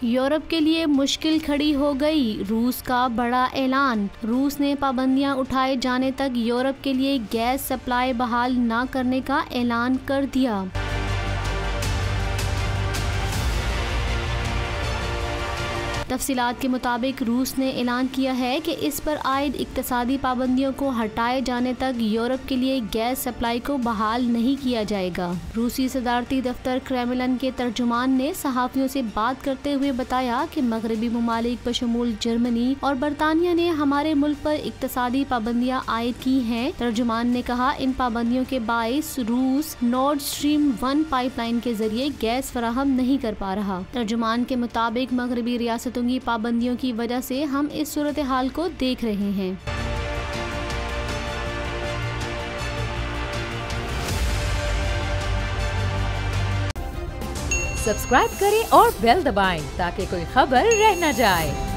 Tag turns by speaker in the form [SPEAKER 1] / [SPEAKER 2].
[SPEAKER 1] Europe के लिए मुश्किल खड़ी हो गई, रूस का बड़ा ऐलान। रूस ने पाबंदियां उठाए जाने तक यूरोप के लिए गैस सप्लाई बहाल न करने का ऐलान कर दिया। तफसीलात के मुताबिक रूस ने ऐलान किया है कि इस पर आयद इक्तसादी पाबंदियों को हटाए जाने तक यूरोप के लिए गैस सप्लाई को बहाल नहीं किया जाएगा। रूसी सदारती दफ्तर क्रेमलिन के तर्जुमान ने सहाफियों से बात करते हुए बताया कि मगरबी ममालिक बशमूल जर्मनी और बरतानिया ने हमारे मुल्क पर इक्तसादी पाबंदियां आयद की हैं। तर्जुमान ने कहा, इन पाबंदियों के बाइस रूस नॉर्ड स्ट्रीम 1 पाइपलाइन के जरिए गैस फराहम नहीं कर पा रहा। तर्जुमान के मुताबिक मगरबी रियासतों की पाबंदियों की वजह से हम इस सूरत हाल को देख रहे हैं।
[SPEAKER 2] सब्सक्राइब करें और बेल दबाएं ताकि कोई खबर रह न जाए।